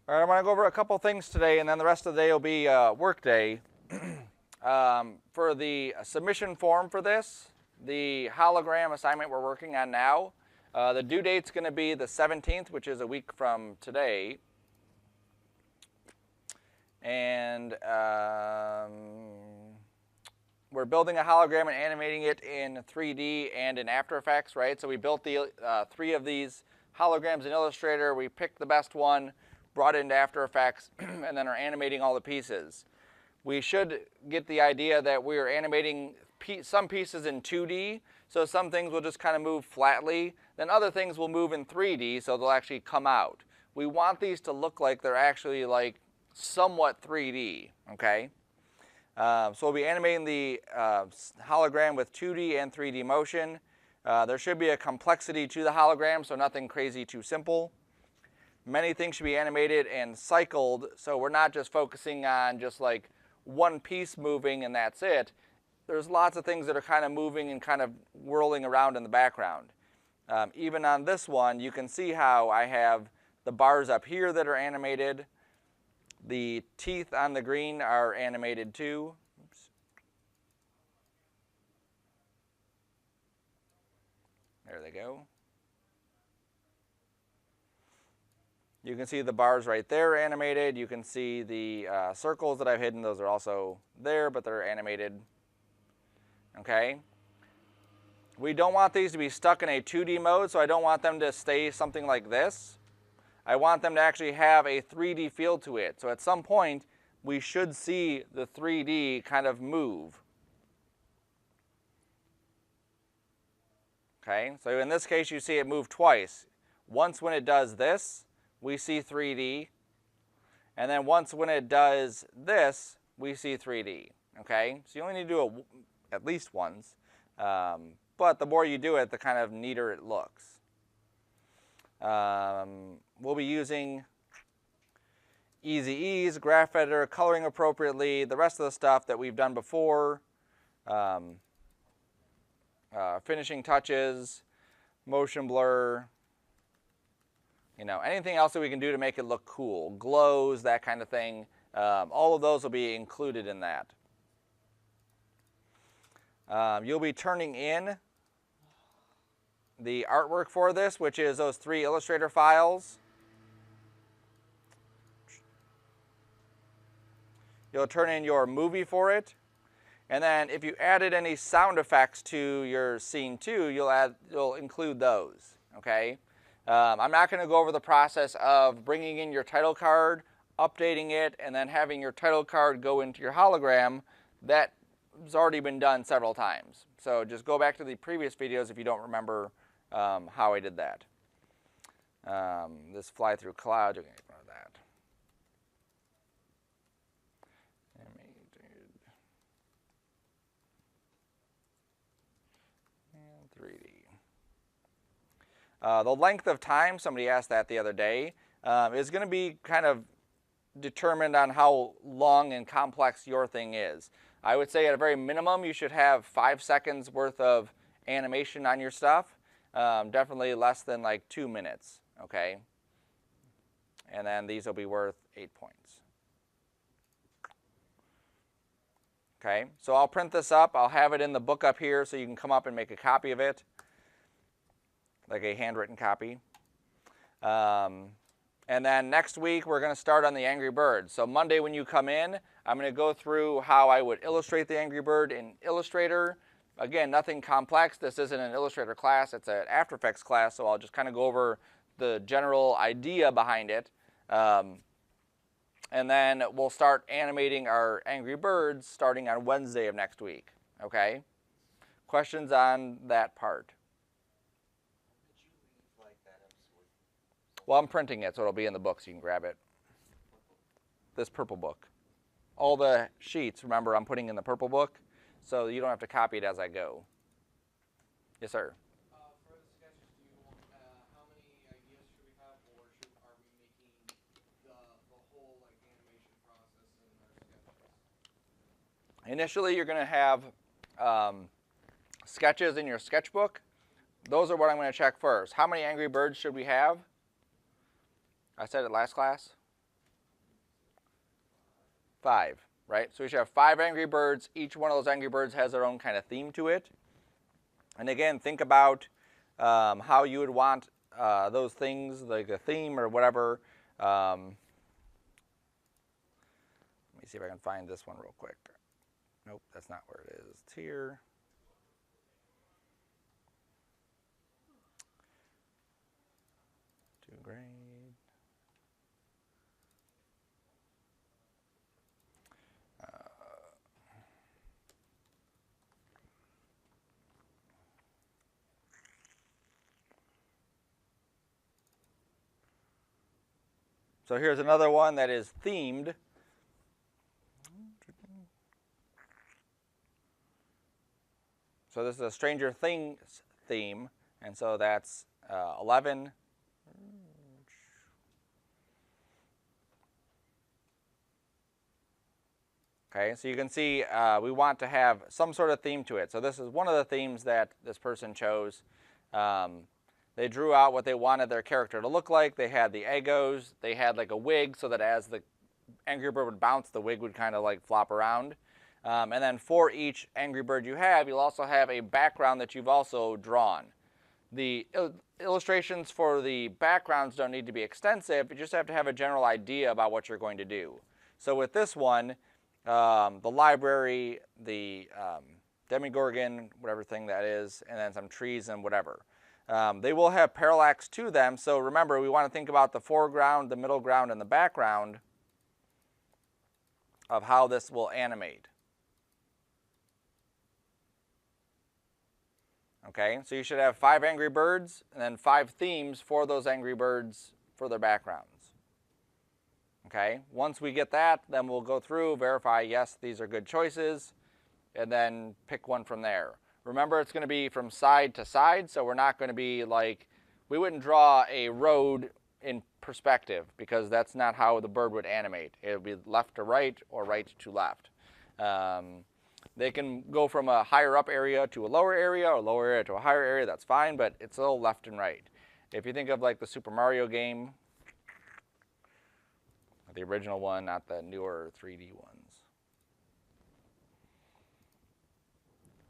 All right, I'm going to go over a couple things today, and then the rest of the day will be work day. For the submission form for this, the hologram assignment we're working on now, the due date's going to be the 17th, which is a week from today. And we're building a hologram and animating it in 3D and in After Effects, right? So we built the 3 of these holograms in Illustrator. We picked the best one, brought it into After Effects, and then are animating all the pieces. We should get the idea that we're animating some pieces in 2D, so some things will just kind of move flatly, then other things will move in 3D, so they'll actually come out. We want these to look like they're actually like somewhat 3D, okay? So we'll be animating the hologram with 2D and 3D motion. There should be a complexity to the hologram, so nothing crazy too simple. Many things should be animated and cycled, so we're not just focusing on just like one piece moving and that's it. There's lots of things that are kind of moving and kind of whirling around in the background. Even on this one, you can see how I have the bars up here that are animated. The teeth on the green are animated too. Oops. There they go. You can see the bars right there animated. You can see the circles that I've hidden. Those are also there, but they're animated. Okay. We don't want these to be stuck in a 2D mode, so I don't want them to stay something like this. I want them to actually have a 3D feel to it. So at some point, we should see the 3D kind of move. Okay, so in this case, you see it move twice. Once when it does this, we see 3D. And then once when it does this, we see 3D. Okay, so you only need to do it at least once. But the more you do it, the kind of neater it looks. We'll be using Easy Ease, Graph Editor, coloring appropriately, the rest of the stuff that we've done before, finishing touches, motion blur, you know, anything else that we can do to make it look cool, glows, that kind of thing. All of those will be included in that. You'll be turning in the artwork for this, which is those 3 Illustrator files. You'll turn in your movie for it. And then if you added any sound effects to your scene too, you'll include those, okay? I'm not going to go over the process of bringing in your title card, updating it, and then having your title card go into your hologram. That's already been done several times. So just go back to the previous videos if you don't remember how I did that. This fly through cloud, you're going to ignore that. And 3D. The length of time, somebody asked that the other day, is going to be kind of determined on how long and complex your thing is. I would say at a very minimum, you should have 5 seconds worth of animation on your stuff. Definitely less than like 2 minutes, okay? And then these will be worth 8 points. Okay, so I'll print this up. I'll have it in the book up here so you can come up and make a copy of it, like a handwritten copy. And then next week, we're going to start on the Angry Bird. So Monday when you come in, I'm going to go through how I would illustrate the Angry Bird in Illustrator. Again, nothing complex. This isn't an Illustrator class. It's an After Effects class, so I'll just kind of go over the general idea behind it. And then we'll start animating our Angry Birds starting on Wednesday of next week. Okay? Questions on that part? Well, I'm printing it, so it'll be in the book so you can grab it. This purple book. All the sheets, remember, I'm putting in the purple book, so you don't have to copy it as I go. Yes, sir? For the sketches, do you want, how many ideas should we have, or are we making the whole like animation process in our sketches? Initially, you're going to have sketches in your sketchbook. Those are what I'm going to check first. How many Angry Birds should we have? I said it last class. 5, right? So we should have 5 Angry Birds. Each one of those Angry Birds has their own kind of theme to it. And again, think about how you would want those things, like a theme or whatever. Let me see if I can find this one real quick. Nope, that's not where it is. It's here. To grade. So here's another one that is themed. So this is a Stranger Things theme, and so that's 11. Okay, so you can see we want to have some sort of theme to it. So this is one of the themes that this person chose. They drew out what they wanted their character to look like. They had the Eggos. They had like a wig so that as the Angry Bird would bounce, the wig would kind of like flop around. And then for each Angry Bird you have, you'll also have a background that you've also drawn. The illustrations for the backgrounds don't need to be extensive. You just have to have a general idea about what you're going to do. So with this one, the library, the Demogorgon, whatever thing that is, and then some trees and whatever. They will have parallax to them, so remember we want to think about the foreground, the middle ground, and the background of how this will animate. Okay, so you should have 5 Angry Birds and then 5 themes for those Angry Birds for their backgrounds. Okay, once we get that, then we'll go through, verify, yes, these are good choices, and then pick one from there. Remember, it's going to be from side to side, so we're not going to be like, we wouldn't draw a road in perspective because that's not how the bird would animate. It would be left to right or right to left. They can go from a higher up area to a lower area or lower area to a higher area, that's fine, but it's all left and right. If you think of like the Super Mario game, the original one, not the newer 3D ones.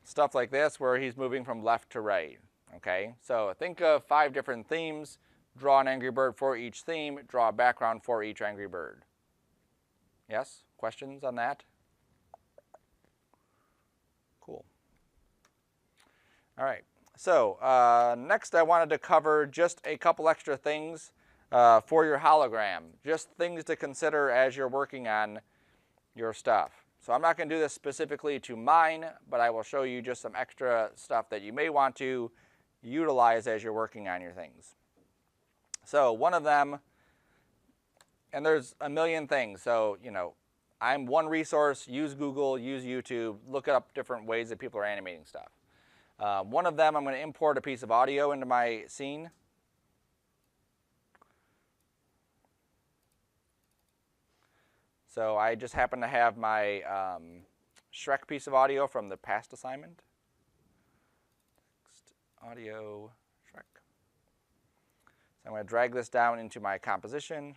Stuff like this where he's moving from left to right, okay? So think of 5 different themes, draw an Angry Bird for each theme, draw a background for each Angry Bird. Yes? Questions on that? Cool. All right, so next I wanted to cover just a couple extra things for your hologram, just things to consider as you're working on your stuff. So I'm not going to do this specifically to mine, but I will show you just some extra stuff that you may want to utilize as you're working on your things. So one of them, and there's a million things, so you know, I'm one resource, use Google, use YouTube, look up different ways that people are animating stuff. One of them, I'm going to import a piece of audio into my scene. So I just happen to have my Shrek piece of audio from the past assignment. Text, audio, Shrek. So I'm going to drag this down into my composition.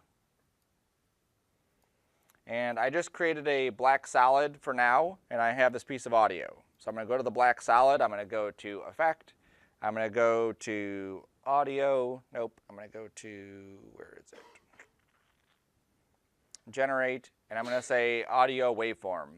And I just created a black solid for now, and I have this piece of audio. So I'm going to go to the black solid. I'm going to go to Effect. I'm going to go to Audio. Nope. I'm going to go to, where is it? Generate, and I'm going to say Audio Waveform.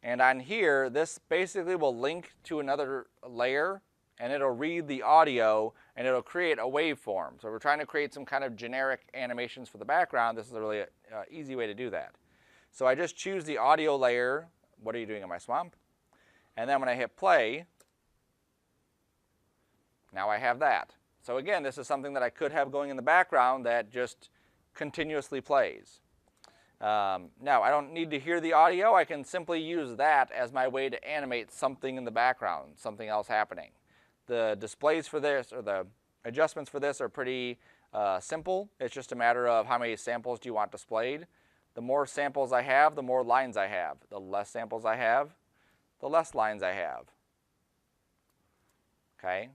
And on here, this basically will link to another layer, and it'll read the audio, and it'll create a waveform. So we're trying to create some kind of generic animations for the background. This is a really easy way to do that. So I just choose the audio layer. What are you doing in my swamp? And then when I hit play, now I have that. So again, this is something that I could have going in the background that just continuously plays. Now, I don't need to hear the audio. I can simply use that as my way to animate something in the background, something else happening. The displays for this, or the adjustments for this, are pretty simple. It's just a matter of how many samples do you want displayed. The more samples I have, the more lines I have. The less samples I have, the less lines I have. Okay?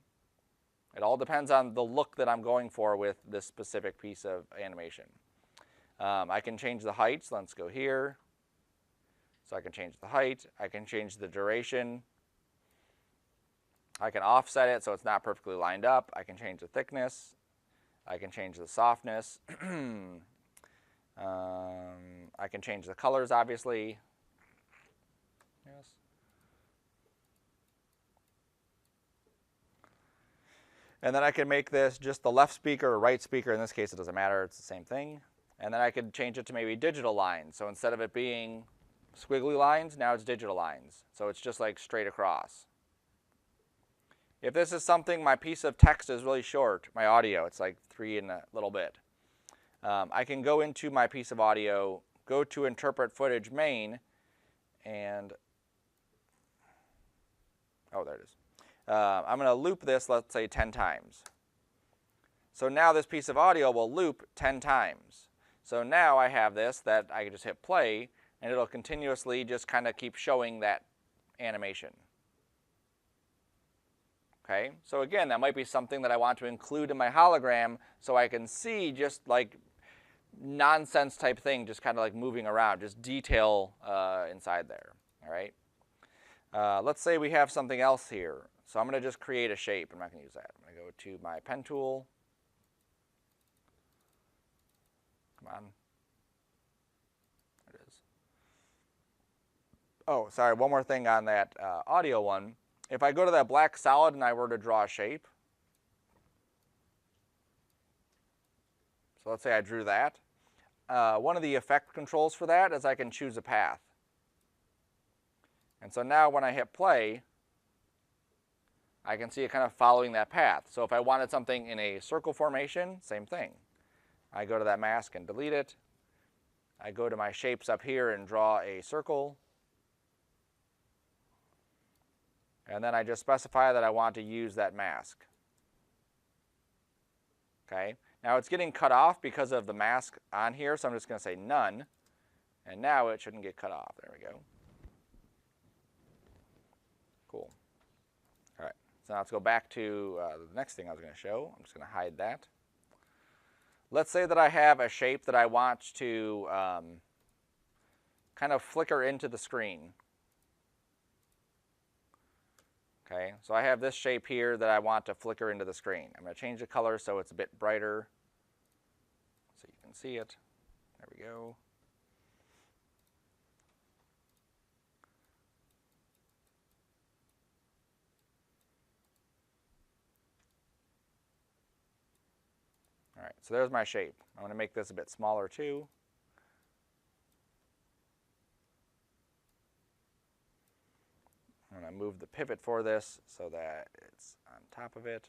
It all depends on the look that I'm going for with this specific piece of animation. I can change the height, so let's go here. So I can change the height, I can change the duration, I can offset it so it's not perfectly lined up, I can change the thickness, I can change the softness, I can change the colors obviously. Yes. And then I can make this just the left speaker or right speaker. In this case, it doesn't matter. It's the same thing. And then I could change it to maybe digital lines. So instead of it being squiggly lines, now it's digital lines. So it's just like straight across. If this is something, my piece of text is really short, my audio, it's like 3 and a little bit. I can go into my piece of audio, go to Interpret Footage Main, and, oh, there it is. I'm going to loop this, let's say, 10 times. So now this piece of audio will loop 10 times. So now I have this that I can just hit play, and it'll continuously just kind of keep showing that animation. Okay, so again, that might be something that I want to include in my hologram so I can see just like nonsense type thing, just kind of like moving around, just detail inside there. All right. Let's say we have something else here. So I'm going to just create a shape. I'm not going to use that. I'm going to go to my pen tool. Come on. There it is. Oh, sorry. One more thing on that audio one. If I go to that black solid and I were to draw a shape, so let's say I drew that, one of the effect controls for that is I can choose a path. And so now when I hit play, I can see it kind of following that path. So if I wanted something in a circle formation, same thing. I go to that mask and delete it. I go to my shapes up here and draw a circle. And then I just specify that I want to use that mask. Okay. Now it's getting cut off because of the mask on here, so I'm just going to say none. And now it shouldn't get cut off. There we go. Cool. All right. So now let's go back to the next thing I was going to show. I'm just going to hide that. Let's say that I have a shape that I want to kind of flicker into the screen. Okay, so I have this shape here that I want to flicker into the screen. I'm going to change the color so it's a bit brighter so you can see it. There we go. All right, so there's my shape. I'm going to make this a bit smaller too. I'm going to move the pivot for this so that it's on top of it.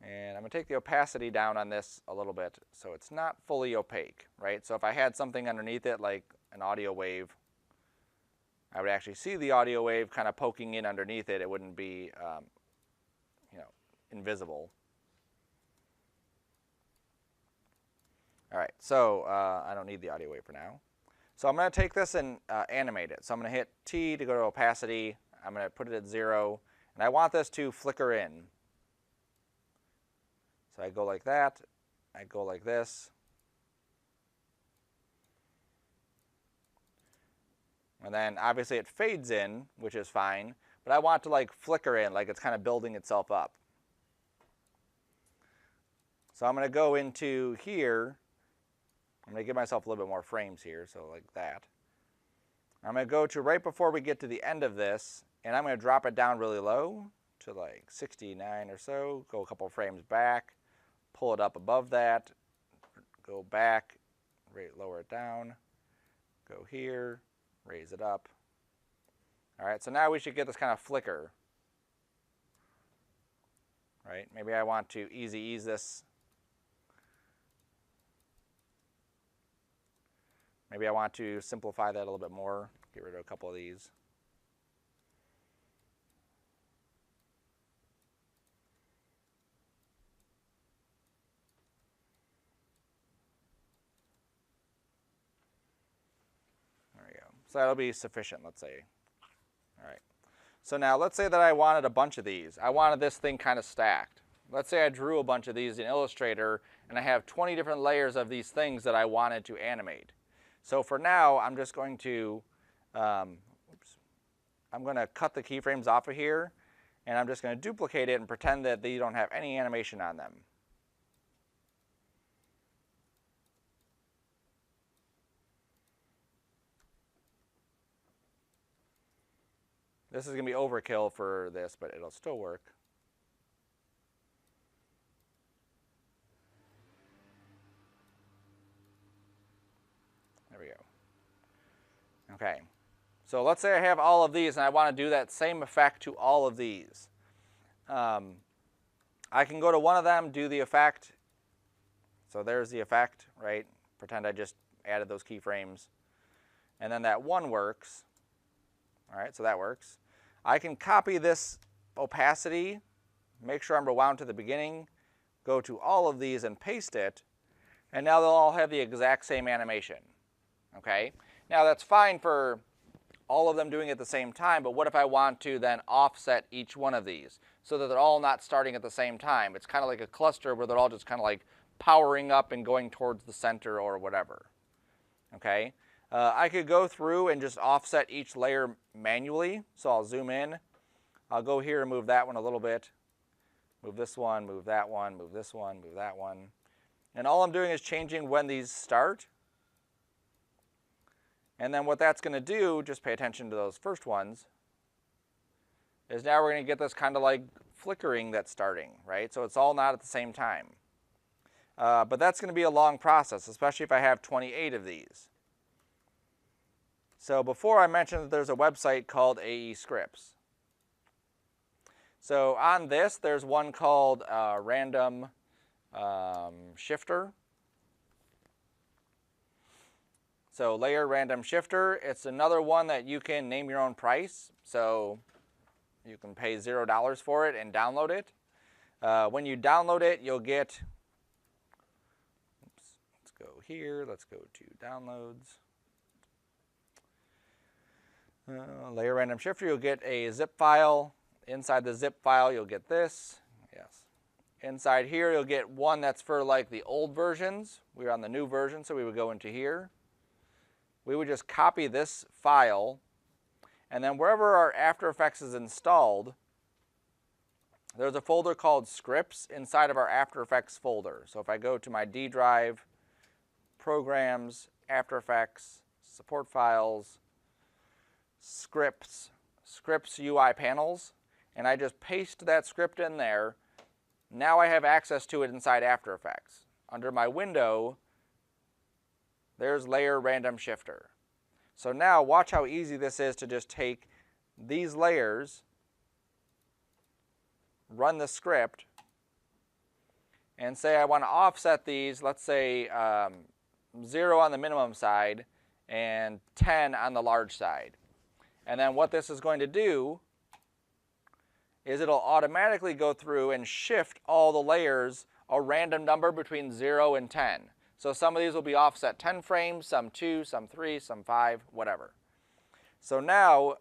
And I'm going to take the opacity down on this a little bit so it's not fully opaque, right? So if I had something underneath it like an audio wave, I would actually see the audio wave kind of poking in underneath it. It wouldn't be, invisible. All right, so I don't need the audio wave for now. So I'm going to take this and animate it. So I'm going to hit T to go to opacity. I'm going to put it at 0. And I want this to flicker in. So I go like that. I go like this. And then obviously it fades in, which is fine. But I want to like flicker in, like it's kind of building itself up. So I'm going to go into here. I'm going to give myself a little bit more frames here, so like that. I'm going to go to right before we get to the end of this, and I'm going to drop it down really low to like 69 or so, go a couple frames back, pull it up above that, go back, lower it down, go here, raise it up. All right, so now we should get this kind of flicker. Right? Maybe I want to easy ease this. Maybe I want to simplify that a little bit more, get rid of a couple of these. There we go. So that'll be sufficient, let's say. All right. So now let's say that I wanted a bunch of these. I wanted this thing kind of stacked. let's say I drew a bunch of these in Illustrator and I have 20 different layers of these things that I wanted to animate. So for now, I'm just going to, I'm going to cut the keyframes off of here, and I'm just going to duplicate it and pretend that they don't have any animation on them. This is going to be overkill for this, but it'll still work. There we go. Okay. So let's say I have all of these and I want to do that same effect to all of these. I can go to one of them, do the effect. So there's the effect, right? Pretend I just added those keyframes. And then that one works. All right, so that works. I can copy this opacity, make sure I'm rewound to the beginning, go to all of these and paste it, and now they'll all have the exact same animation. Okay? Now that's fine for all of them doing it at the same time, but what if I want to then offset each one of these so that they're all not starting at the same time? It's kind of like a cluster where they're all just kind of like powering up and going towards the center or whatever. Okay? I could go through and just offset each layer manually. So I'll zoom in. I'll go here and move that one a little bit. Move this one, move that one, move this one, move that one. And all I'm doing is changing when these start. And then what that's going to do, just pay attention to those first ones, is now we're going to get this kind of like flickering that's starting, right? So it's all not at the same time. But that's going to be a long process, especially if I have 28 of these. So before I mentioned that there's a website called AE Scripts. So on this, there's one called Random Shifter. So Layer Random Shifter, it's another one that you can name your own price. So you can pay $0 for it and download it. When you download it, you'll get, oops, let's go here, let's go to downloads. Layer Random Shifter, you'll get a zip file. Inside the zip file, you'll get this. Yes. Inside here, you'll get one that's for like the old versions. We're on the new version, so we would go into here. We would just copy this file, and then wherever our After Effects is installed, there's a folder called Scripts inside of our After Effects folder. So if I go to my D drive, Programs, After Effects, Support Files, Scripts UI panels, and I just paste that script in there, now I have access to it inside After Effects. Under my window, there's Layer Random Shifter. So now watch how easy this is to just take these layers, run the script, and say I want to offset these, let's say 0 on the minimum side and 10 on the large side. And then what this is going to do is it'll automatically go through and shift all the layers a random number between 0 and 10. So some of these will be offset 10 frames, some 2, some 3, some 5, whatever. So now,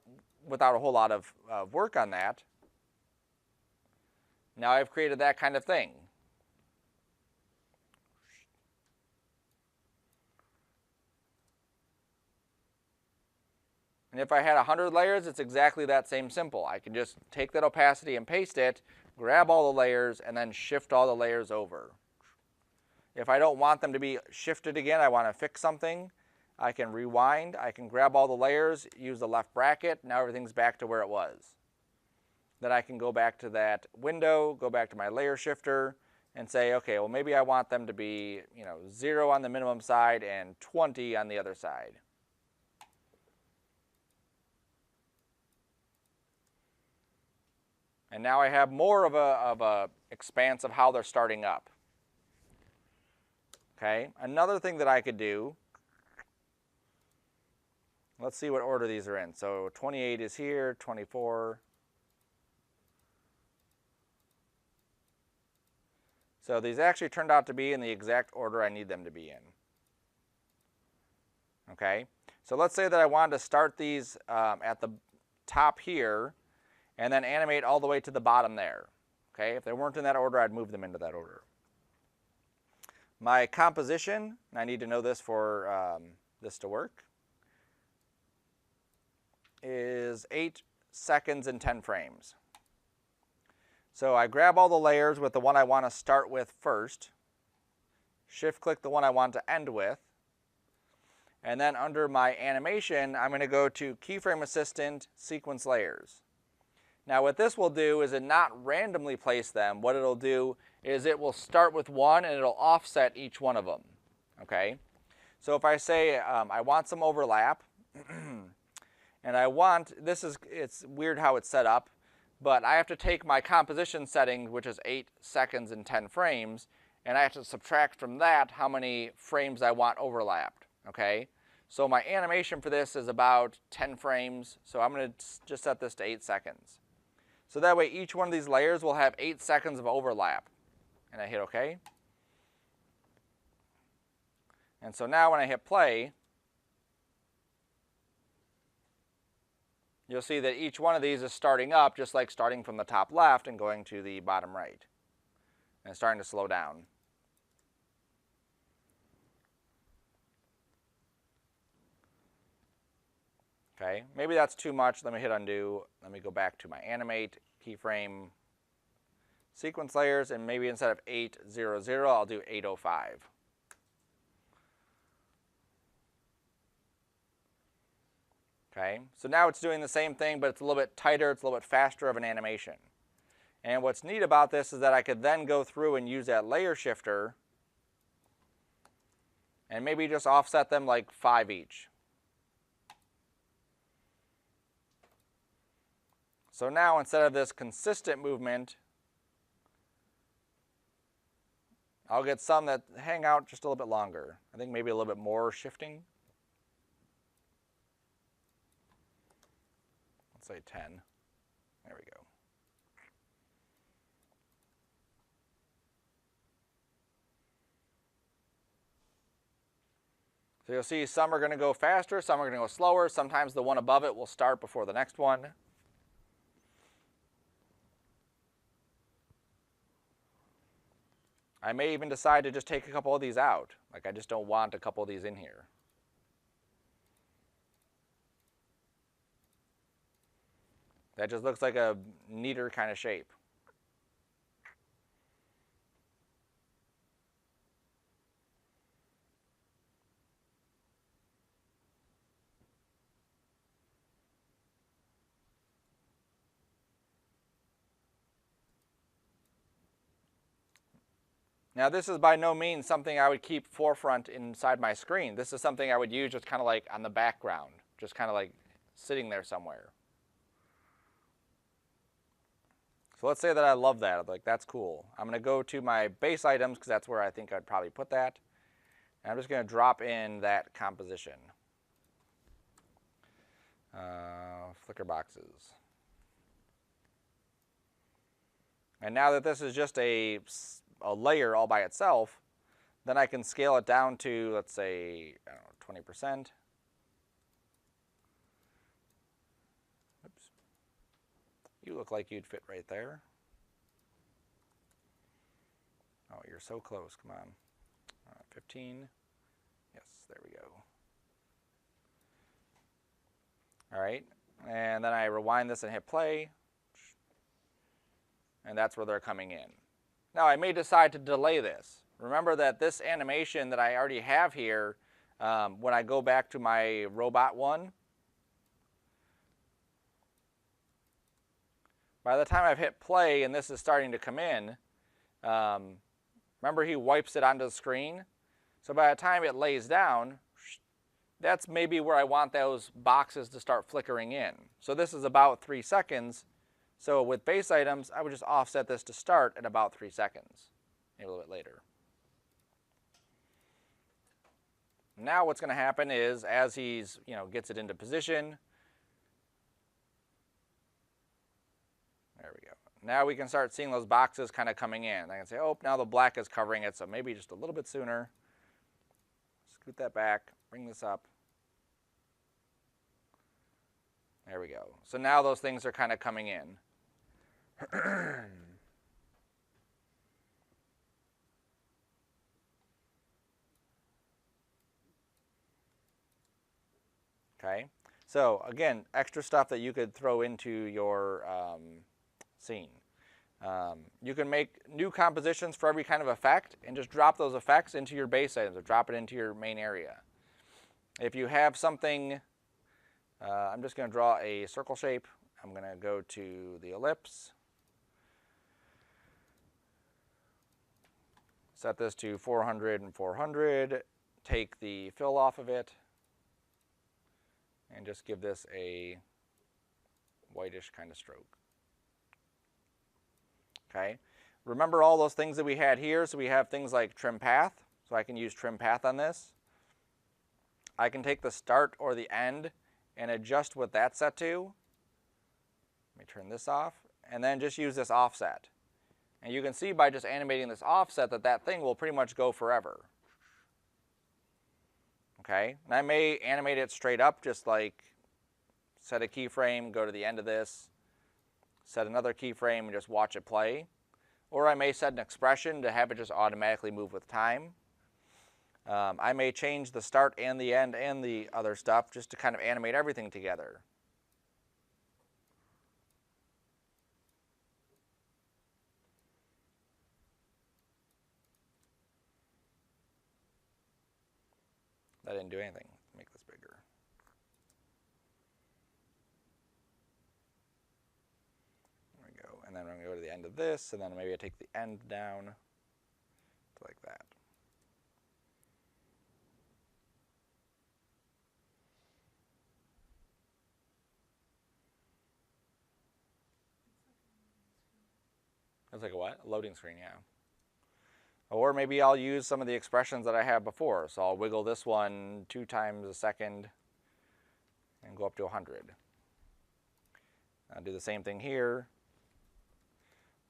without a whole lot of work on that, now I've created that kind of thing. And if I had 100 layers, it's exactly that same simple. I can just take that opacity and paste it, grab all the layers, and then shift all the layers over. If I don't want them to be shifted again, I want to fix something, I can rewind, I can grab all the layers, use the left bracket, now everything's back to where it was. Then I can go back to that window, go back to my layer shifter, and say, okay, well maybe I want them to be 0 on the minimum side and 20 on the other side. And now I have more of a expanse of how they're starting up. Okay, another thing that I could do, let's see what order these are in. So 28 is here, 24. So these actually turned out to be in the exact order I need them to be in. Okay, so let's say that I wanted to start these at the top here and then animate all the way to the bottom there. Okay, if they weren't in that order, I'd move them into that order. My composition, and I need to know this for this to work, is 8 seconds and 10 frames. So I grab all the layers with the one I want to start with first, shift-click the one I want to end with, and then under my animation, I'm going to go to Keyframe Assistant, Sequence Layers. Now what this will do is it not randomly place them. What it'll do is it will start with one and it'll offset each one of them. Okay? So if I say I want some overlap, and I want, it's weird how it's set up, but I have to take my composition setting, which is 8 seconds and 10 frames, and I have to subtract from that how many frames I want overlapped. Okay? So my animation for this is about 10 frames, so I'm going to just set this to 8 seconds. So that way each one of these layers will have 8 seconds of overlap. And I hit OK. And so now when I hit play, you'll see that each one of these is starting up, just like starting from the top left and going to the bottom right. And it's starting to slow down. Okay, maybe that's too much. Let me hit undo. Let me go back to my animate, keyframe, sequence layers, and maybe instead of 800, I'll do 805. Okay, so now it's doing the same thing, but it's a little bit tighter, it's a little bit faster of an animation. And what's neat about this is that I could then go through and use that layer shifter and maybe just offset them like 5 each. So now instead of this consistent movement, I'll get some that hang out just a little bit longer. I think maybe a little bit more shifting. Let's say 10. There we go. So you'll see some are going to go faster, some are going to go slower. Sometimes the one above it will start before the next one. I may even decide to just take a couple of these out. Like I just don't want a couple of these in here. That just looks like a neater kind of shape. Now this is by no means something I would keep forefront inside my screen. This is something I would use just kind of like on the background, just kind of like sitting there somewhere. So let's say that I love that, like that's cool. I'm going to go to my base items because that's where I think I'd probably put that. And I'm just going to drop in that composition. Flicker boxes. And now that this is just a layer all by itself, then I can scale it down to, let's say, I don't know, 20%. Oops. You look like you'd fit right there. Oh, you're so close. Come on. 15. Yes, there we go. All right. And then I rewind this and hit play. And that's where they're coming in. Now, I may decide to delay this. Remember that this animation that I already have here, when I go back to my robot one, by the time I've hit play and this is starting to come in, remember he wipes it onto the screen? So by the time it lays down, that's maybe where I want those boxes to start flickering in. So this is about 3 seconds. So with base items, I would just offset this to start at about 3 seconds, maybe a little bit later. Now what's going to happen is as he's, gets it into position, there we go. Now we can start seeing those boxes kind of coming in. I can say, oh, now the black is covering it, so maybe just a little bit sooner. Scoot that back, bring this up. There we go. So now those things are kind of coming in. Okay, so again, extra stuff that you could throw into your scene. You can make new compositions for every kind of effect and just drop those effects into your base items or drop it into your main area. If you have something, I'm just going to draw a circle shape. I'm going to go to the ellipse. Set this to 400 and 400. Take the fill off of it. And just give this a whitish kind of stroke. Okay. Remember all those things that we had here? So we have things like trim path. So I can use trim path on this. I can take the start or the end and adjust what that's set to. Let me turn this off. And then just use this offset. And you can see by just animating this offset that that thing will pretty much go forever. Okay, and I may animate it straight up, just like set a keyframe, go to the end of this, set another keyframe, and just watch it play. Or I may set an expression to have it just automatically move with time. I may change the start and the end and the other stuff just to kind of animate everything together. That didn't do anything. Make this bigger. There we go. And then I'm going to go to the end of this, and then maybe I take the end down to like that. It's like a what? A loading screen, yeah. Or maybe I'll use some of the expressions that I have before. So I'll wiggle this one 2 times a second and go up to 100. I'll do the same thing here.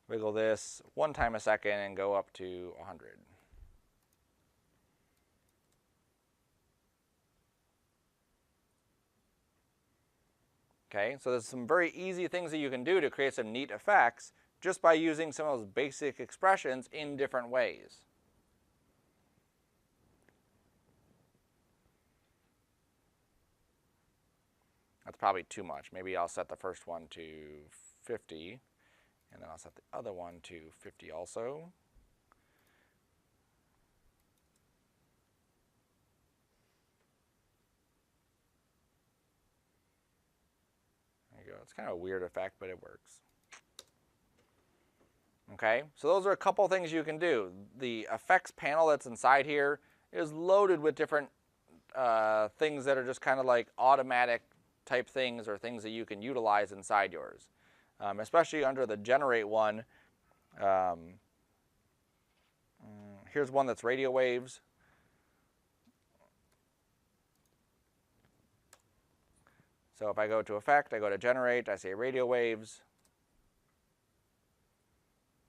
Wiggle this 1 time a second and go up to 100. Okay, so there's some very easy things that you can do to create some neat effects just by using some of those basic expressions in different ways. That's probably too much. Maybe I'll set the first one to 50, and then I'll set the other one to 50 also. There you go. It's kind of a weird effect, but it works. Okay, so those are a couple things you can do. The effects panel that's inside here is loaded with different things that are just kind of like automatic type things or things that you can utilize inside yours. Especially under the generate one. Here's one that's radio waves. So if I go to effect, I go to generate, I say radio waves.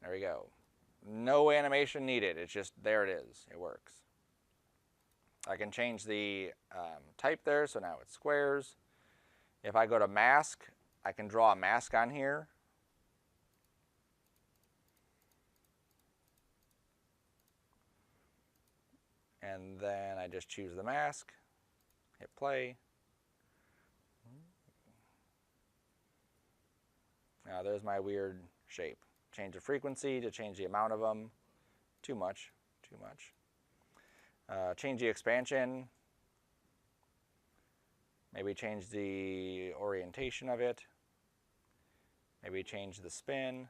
There we go. No animation needed. It's just, there it is. It works. I can change the type there, so now it's squares. If I go to mask, I can draw a mask on here. And then I just choose the mask, hit play. Now there's my weird shape. Change the frequency to change the amount of them. Too much, too much. Change the expansion. Maybe change the orientation of it. Maybe change the spin.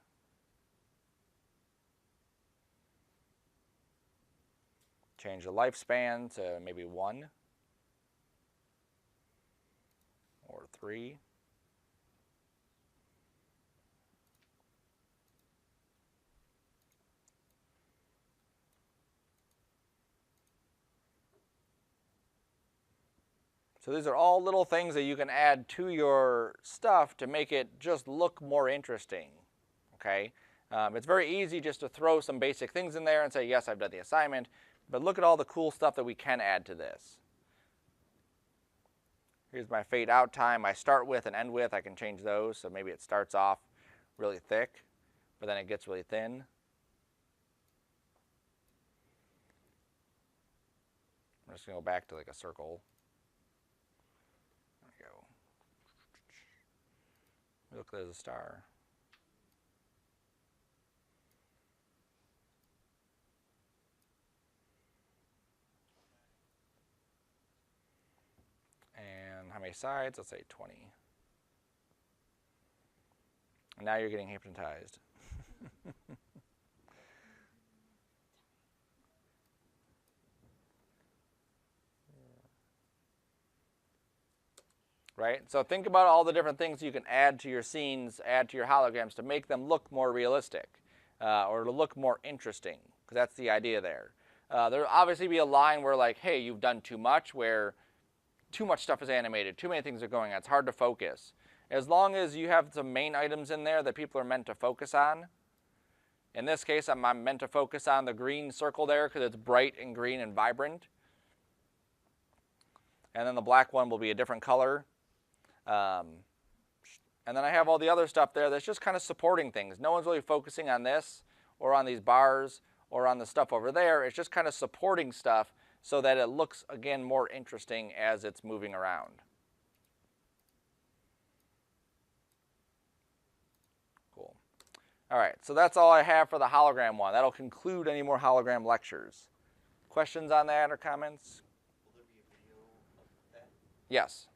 Change the lifespan to maybe 1 or 3. So these are all little things that you can add to your stuff to make it just look more interesting, okay? It's very easy just to throw some basic things in there and say, yes, I've done the assignment, but look at all the cool stuff that we can add to this. Here's my fade out time. I start with and end with. I can change those, so maybe it starts off really thick, but then it gets really thin. I'm just going to go back to like a circle. Look, there's a star. And how many sides? Let's say 20. And now you're getting hypnotized. Right? So think about all the different things you can add to your scenes, add to your holograms to make them look more realistic or to look more interesting, because that's the idea there. There'll obviously be a line where like, hey, you've done too much, where too much stuff is animated, too many things are going on, it's hard to focus. As long as you have some main items in there that people are meant to focus on. In this case, I'm meant to focus on the green circle there because it's bright and green and vibrant. And then the black one will be a different color. And then I have all the other stuff there that's just kind of supporting things. No one's really focusing on this or on these bars or on the stuff over there. It's just kind of supporting stuff so that it looks, again, more interesting as it's moving around. Cool. All right, so that's all I have for the hologram one. That'll conclude any more hologram lectures. Questions on that or comments? Will there be a video of that? Yes.